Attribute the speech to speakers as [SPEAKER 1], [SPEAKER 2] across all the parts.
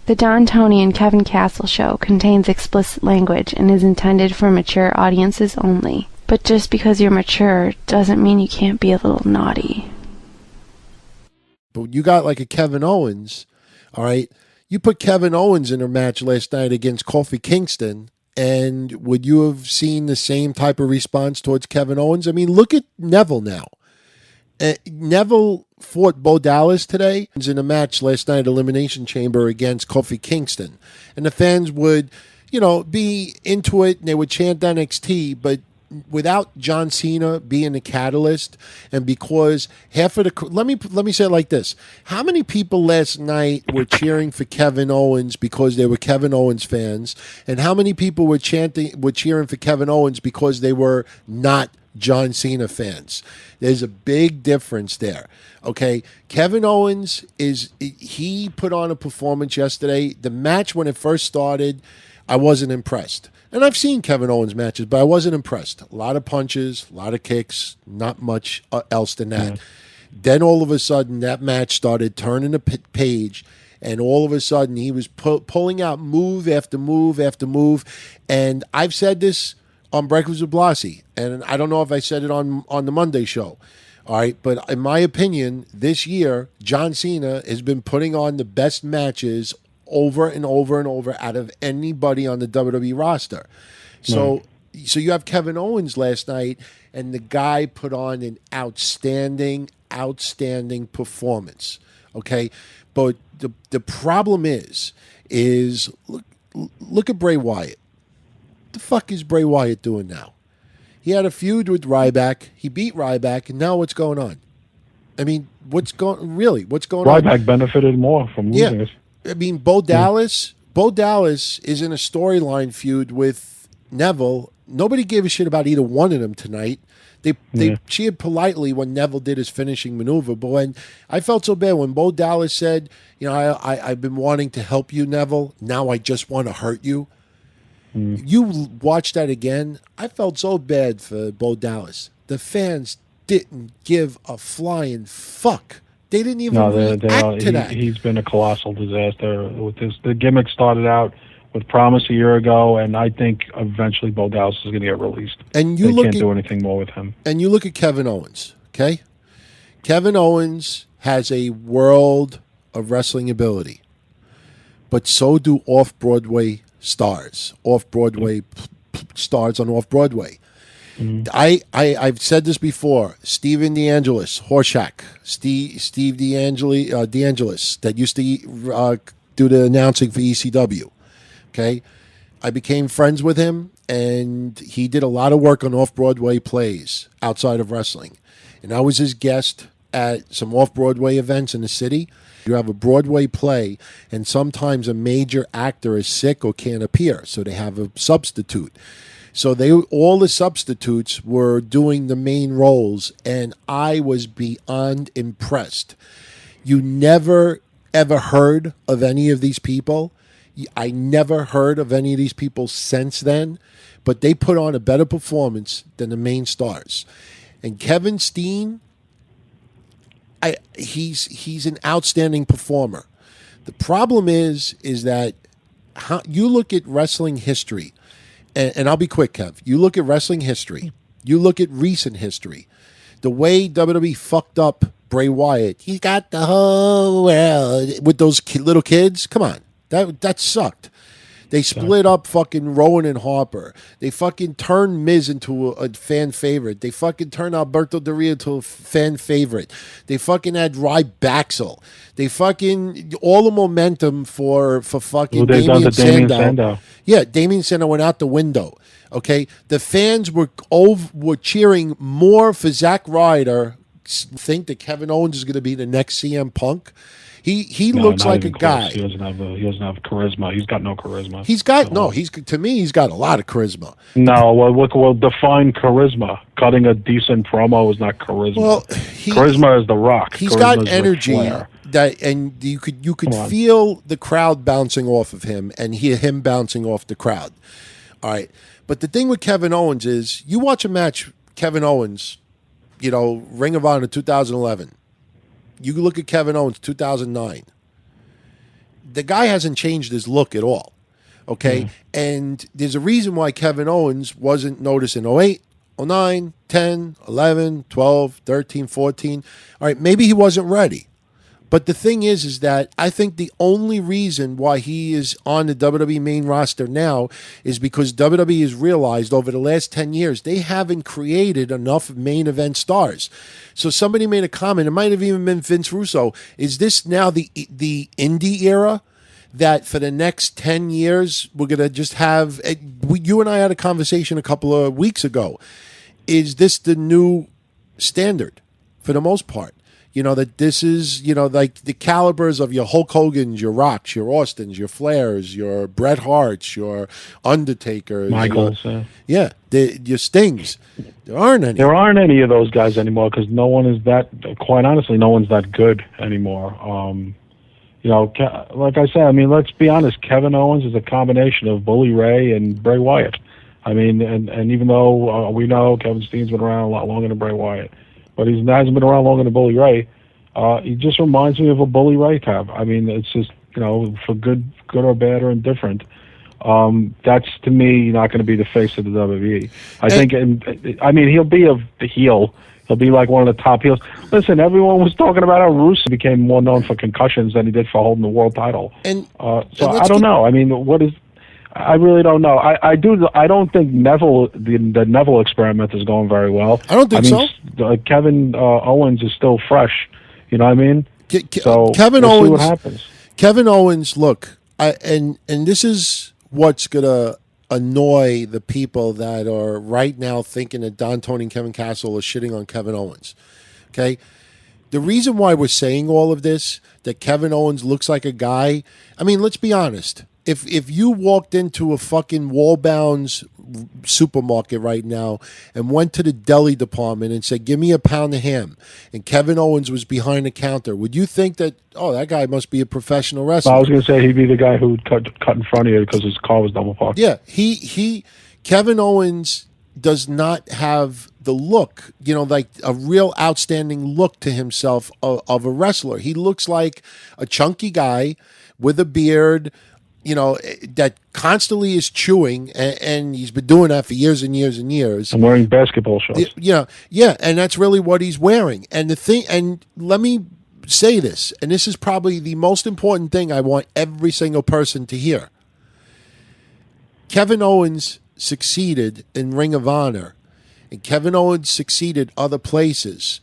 [SPEAKER 1] The Don Tony and Kevin Castle show contains explicit language and is intended for mature audiences only. But just because you're mature doesn't mean you can't be a little naughty.
[SPEAKER 2] But you got like a Kevin Owens, all right? You put Kevin Owens in a match last night against Kofi Kingston, and would you have seen the same type of response towards Kevin Owens? I mean, look at Neville now. Neville fought Bo Dallas today in a match last night, Elimination Chamber against Kofi Kingston. And the fans would, be into it and they would chant NXT, but without John Cena being the catalyst, and because half of the let me say it like this: how many people last night were cheering for Kevin Owens because they were Kevin Owens fans, and how many people were cheering for Kevin Owens because they were not John Cena fans? There's a big difference there. Okay, Kevin Owens he put on a performance yesterday. The match when it first started, I wasn't impressed. And I've seen Kevin Owens matches, but I wasn't impressed. A lot of punches, a lot of kicks, not much else than that. Yeah. Then all of a sudden, that match started turning the page, and all of a sudden, he was pulling out move after move after move. And I've said this on Breakfast with Blassie, and I don't know if I said it on the Monday show. All right, but in my opinion, this year, John Cena has been putting on the best matches over and over and over out of anybody on the WWE roster. So you have Kevin Owens last night, and the guy put on an outstanding performance. Okay, but the problem is look at Bray Wyatt. What the fuck is Bray Wyatt doing now? He had a feud with Ryback. He beat Ryback, and now what's going on? I mean, what's going on?
[SPEAKER 3] Ryback benefited more from losing it.
[SPEAKER 2] I mean, Bo Dallas is in a storyline feud with Neville. Nobody gave a shit about either one of them tonight. They cheered politely when Neville did his finishing maneuver. But when I felt so bad when Bo Dallas said, I've been wanting to help you, Neville. Now I just want to hurt you. You watch that again. I felt so bad for Bo Dallas. The fans didn't give a flying fuck. They didn't even react to that.
[SPEAKER 3] He's been a colossal disaster with this. The gimmick started out with promise a year ago, and I think eventually Bo Dallas is going to get released.
[SPEAKER 2] And
[SPEAKER 3] they can't do anything more with him.
[SPEAKER 2] And you look at Kevin Owens, okay? Kevin Owens has a world of wrestling ability, but so do Off-Broadway stars. Off-Broadway stars on Off-Broadway. I've said this before. Steven DeAngelis, Horshack, Steve DeAngelis, that used to do the announcing for ECW. Okay, I became friends with him, and he did a lot of work on Off-Broadway plays outside of wrestling. And I was his guest at some Off-Broadway events in the city. You have a Broadway play, and sometimes a major actor is sick or can't appear, so they have a substitute. So all the substitutes were doing the main roles, and I was beyond impressed. You never, ever heard of any of these people. I never heard of any of these people since then, but they put on a better performance than the main stars. And Kevin Steen, he's an outstanding performer. The problem is that you look at wrestling history. And I'll be quick, Kev. You look at wrestling history. You look at recent history. The way WWE fucked up Bray Wyatt. He got the whole world with those little kids. Come on. That sucked. They split up fucking Rowan and Harper. They fucking turned Miz into a fan favorite. They fucking turned Alberto Del Rio into a fan favorite. They fucking had Rybaxel. They fucking all the momentum for fucking Damien Sandow. Yeah, Damien Sandow went out the window. Okay, the fans were cheering more for Zack Ryder. Think that Kevin Owens is going to be the next CM Punk. He looks like a guy.
[SPEAKER 3] He doesn't have charisma. He's got no charisma.
[SPEAKER 2] To me, he's got a lot of charisma.
[SPEAKER 3] No, well, define charisma. Cutting a decent promo is not charisma. Well, charisma is The Rock.
[SPEAKER 2] He's got energy and you could feel the crowd bouncing off of him and hear him bouncing off the crowd. All right, but the thing with Kevin Owens is, you watch a match, Kevin Owens, Ring of Honor 2011. You look at Kevin Owens 2009. the guy hasn't changed his look at all. Okay, and there's a reason why Kevin Owens wasn't noticed in 08, 09, 10, 11, 12, 13, 14. All right, maybe he wasn't ready. But the thing is that I think the only reason why he is on the WWE main roster now is because WWE has realized over the last 10 years they haven't created enough main event stars. So somebody made a comment, it might have even been Vince Russo, is this now the indie era? That for the next 10 years, we're going to just have... You and I had a conversation a couple of weeks ago. Is this the new standard for the most part? That this is, like the calibers of your Hulk Hogan's, your Rocks, your Austins, your Flairs, your Bret Harts, your Undertakers.
[SPEAKER 3] Michaels.
[SPEAKER 2] Your Stings. There aren't any.
[SPEAKER 3] There aren't any of those guys anymore because no one is that... Quite honestly, no one's that good anymore. Like I said, I mean, let's be honest. Kevin Owens is a combination of Bully Ray and Bray Wyatt. I mean, and even though we know Kevin Steen's been around a lot longer than Bray Wyatt, but he hasn't been around longer than Bully Ray. He just reminds me of a Bully Ray type. I mean, it's just for good or bad or indifferent. That's to me not going to be the face of the WWE. I mean, he'll be the heel. He'll be like one of the top heels. Listen, everyone was talking about how Russo became more known for concussions than he did for holding the world title. I don't know. I mean, I really don't know. I don't think the Neville experiment is going very well.
[SPEAKER 2] I don't think so.
[SPEAKER 3] Kevin Owens is still fresh. You know what I mean?
[SPEAKER 2] Kevin Owens.
[SPEAKER 3] See what happens.
[SPEAKER 2] Kevin Owens. Look, and this is what's gonna annoy the people that are right now thinking that Don, Tony, and Kevin Castle are shitting on Kevin Owens. Okay? The reason why we're saying all of this, that Kevin Owens looks like a guy, I mean, let's be honest. If you walked into a fucking Wallbounds supermarket right now and went to the deli department and said, give me a pound of ham, and Kevin Owens was behind the counter, would you think that, that guy must be a professional wrestler?
[SPEAKER 3] I was going to say he'd be the guy who would cut in front of you because his car was double parked.
[SPEAKER 2] Yeah, Kevin Owens does not have the look, like a real outstanding look to himself of a wrestler. He looks like a chunky guy with a beard, that constantly is chewing, and he's been doing that for years and years and years.
[SPEAKER 3] I'm wearing basketball shorts.
[SPEAKER 2] Yeah, and that's really what he's wearing. And the thing, and let me say this, and this is probably the most important thing I want every single person to hear. Kevin Owens succeeded in Ring of Honor, and Kevin Owens succeeded other places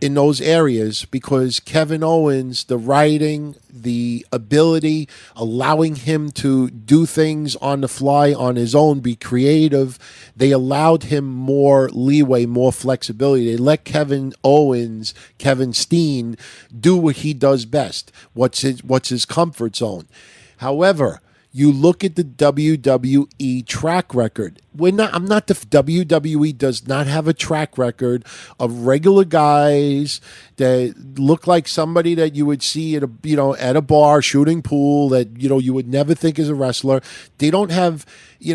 [SPEAKER 2] in those areas because Kevin Owens, the writing, the ability, allowing him to do things on the fly on his own, be creative, they allowed him more leeway, more flexibility. They let Kevin Owens, Kevin Steen, do what he does best. What's his comfort zone. However, you look at the WWE track record. WWE does not have a track record of regular guys that look like somebody that you would see at a bar shooting pool that you would never think is a wrestler. They don't have they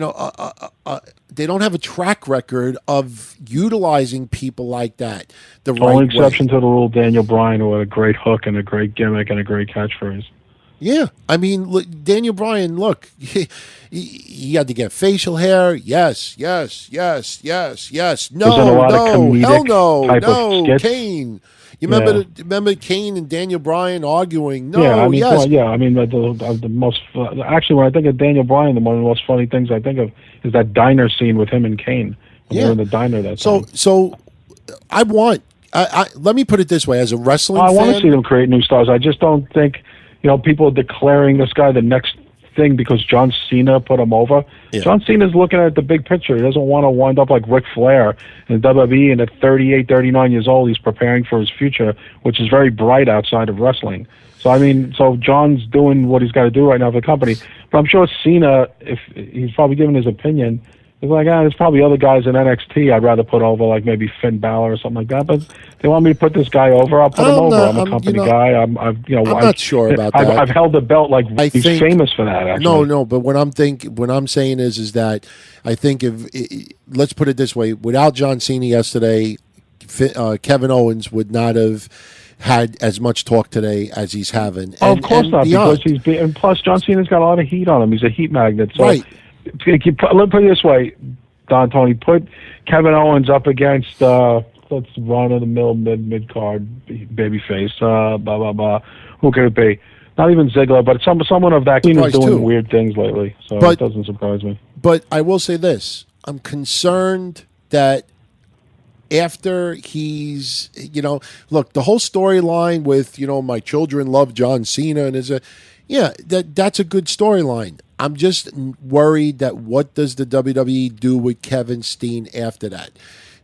[SPEAKER 2] don't have a track record of utilizing people like that. The
[SPEAKER 3] only exception to the rule, Daniel Bryan, who had a great hook and a great gimmick and a great catchphrase.
[SPEAKER 2] Yeah, I mean, look, Daniel Bryan, look, he had to get facial hair. Yes. No, hell no, Kane. You remember Kane and Daniel Bryan arguing? No,
[SPEAKER 3] yeah, I mean,
[SPEAKER 2] yes.
[SPEAKER 3] I mean, the most actually, when I think of Daniel Bryan, one of the most funny things I think of is that diner scene with him and Kane when they were in the diner that time.
[SPEAKER 2] So I want. Let me put it this way: as a wrestling fan,
[SPEAKER 3] I want to see them create new stars. I just don't think. People are declaring this guy the next thing because John Cena put him over. Yeah. John Cena's looking at the big picture. He doesn't want to wind up like Ric Flair in WWE, and at 38, 39 years old, he's preparing for his future, which is very bright outside of wrestling. So John's doing what he's got to do right now for the company. But I'm sure Cena, if he's probably giving his opinion, he's like, there's probably other guys in NXT I'd rather put over, like maybe Finn Balor or something like that. But they want me to put this guy over, I'll put him over. I'm a company guy. I'm
[SPEAKER 2] not sure about that.
[SPEAKER 3] I've held the belt like he's famous for that. Actually,
[SPEAKER 2] no. But what I'm saying is that I think let's put it this way: without John Cena yesterday, Kevin Owens would not have had as much talk today as he's having.
[SPEAKER 3] Oh,
[SPEAKER 2] And,
[SPEAKER 3] of course
[SPEAKER 2] and
[SPEAKER 3] not,
[SPEAKER 2] beyond.
[SPEAKER 3] because and plus John Cena's got a lot of heat on him. He's a heat magnet. So
[SPEAKER 2] Right.
[SPEAKER 3] Let me put it this way, Don Tony, put Kevin Owens up against let's run of the mill mid card babyface. Blah blah blah. Who could it be? Not even Ziggler, but someone of that. Cena's doing
[SPEAKER 2] too.
[SPEAKER 3] weird things lately, so
[SPEAKER 2] But-
[SPEAKER 3] it doesn't surprise me.
[SPEAKER 2] But I will say this: I'm concerned that after he's, look, the whole storyline with, my children love John Cena and that's a good storyline. I'm just worried that what does the WWE do with Kevin Steen after that?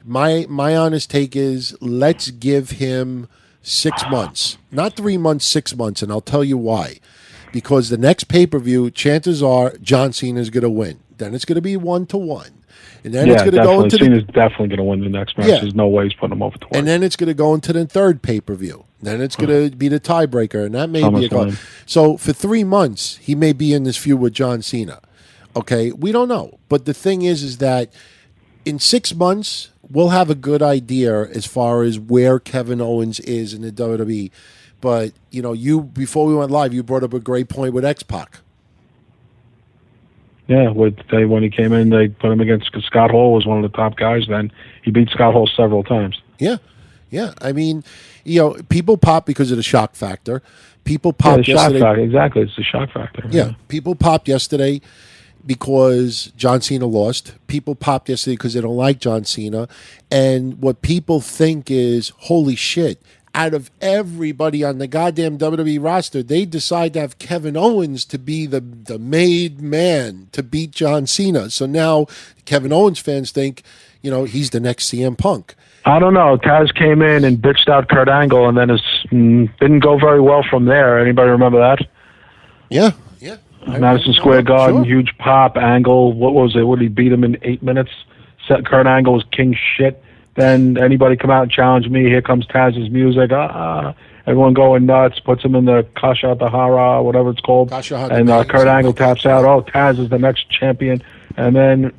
[SPEAKER 2] My honest take is let's give him 6 months, not 3 months, 6 months, and I'll tell you why. Because the next pay-per-view, chances are John Cena is going to win. Then it's going to be 1-1. And then it's going to go into
[SPEAKER 3] Cena's definitely going to win the next match.
[SPEAKER 2] Yeah.
[SPEAKER 3] There's no way he's putting him over twice.
[SPEAKER 2] and then it's going to go into the third pay-per-view. Then it's going to be the tiebreaker, and that may be a goal.
[SPEAKER 3] SummerSlam.
[SPEAKER 2] So for 3 months, he may be in this feud with John Cena. Okay, we don't know. But the thing is that in 6 months, we'll have a good idea as far as where Kevin Owens is in the WWE. But, you before we went live, you brought up a great point with X-Pac.
[SPEAKER 3] Yeah, when he came in, they put him against Scott Hall, was one of the top guys. Then he beat Scott Hall several times.
[SPEAKER 2] Yeah. I mean, people pop because of the shock factor. People popped
[SPEAKER 3] the shock
[SPEAKER 2] yesterday.
[SPEAKER 3] factor. Exactly, it's the shock factor.
[SPEAKER 2] Yeah, people popped yesterday because John Cena lost. People popped yesterday because they don't like John Cena. And what people think is, holy shit, out of everybody on the goddamn WWE roster, they decide to have Kevin Owens to be the made man to beat John Cena. So now Kevin Owens fans think, he's the next CM Punk.
[SPEAKER 3] I don't know. Taz came in and bitched out Kurt Angle, and then didn't go very well from there. Anybody remember that?
[SPEAKER 2] Yeah.
[SPEAKER 3] Madison Square Garden,
[SPEAKER 2] sure.
[SPEAKER 3] huge pop. Angle, what was it? Would he beat him in 8 minutes? Kurt Angle was king shit. Then anybody come out and challenge me? Here comes Taz's music. Everyone going nuts. Puts him in the Kasha Tahara, whatever it's called.
[SPEAKER 2] Kasha
[SPEAKER 3] and
[SPEAKER 2] Hadid.
[SPEAKER 3] Kurt Angle taps out. Oh, Taz is the next champion. And then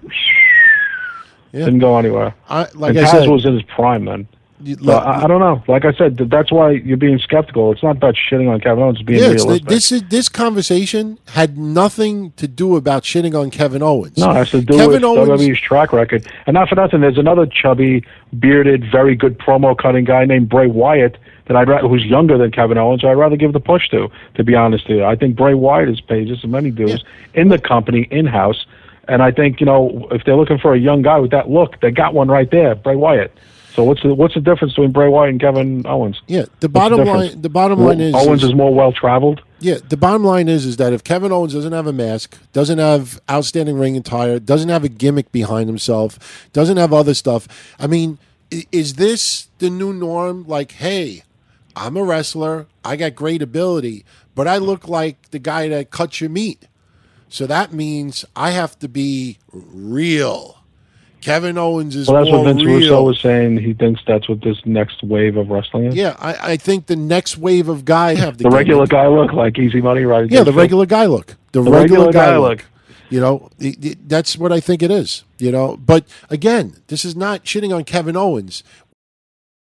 [SPEAKER 3] didn't go anywhere. Taz was in his prime then. I don't know. Like I said, that's why you're being skeptical. It's not about shitting on Kevin Owens. It's being realistic.
[SPEAKER 2] This conversation had nothing to do about shitting on Kevin Owens.
[SPEAKER 3] No, it has to do with WWE's track record. And not for nothing, there's another chubby, bearded, very good promo cutting guy named Bray Wyatt who's younger than Kevin Owens. I'd rather give the push to be honest with you. I think Bray Wyatt is paid just as many dues in the company, in-house. And I think, if they're looking for a young guy with that look, they got one right there, Bray Wyatt. So what's the difference between Bray Wyatt and Kevin Owens?
[SPEAKER 2] Yeah, the bottom line is
[SPEAKER 3] Owens is more well traveled.
[SPEAKER 2] Yeah, the bottom line is that if Kevin Owens doesn't have a mask, doesn't have outstanding ring attire, doesn't have a gimmick behind himself, doesn't have other stuff, I mean, is this the new norm? Like, hey, I'm a wrestler, I got great ability, but I look like the guy that cuts your meat. So that means I have to be real. Kevin Owens is
[SPEAKER 3] that's
[SPEAKER 2] more
[SPEAKER 3] what Vince
[SPEAKER 2] real.
[SPEAKER 3] Russo was saying. He thinks that's what this next wave of wrestling is.
[SPEAKER 2] Yeah, I think the next wave of guys have
[SPEAKER 3] the regular guy look, like Easy Money, right?
[SPEAKER 2] Yeah, the regular guy look. The regular guy look. That's what I think it is. But again, this is not shitting on Kevin Owens.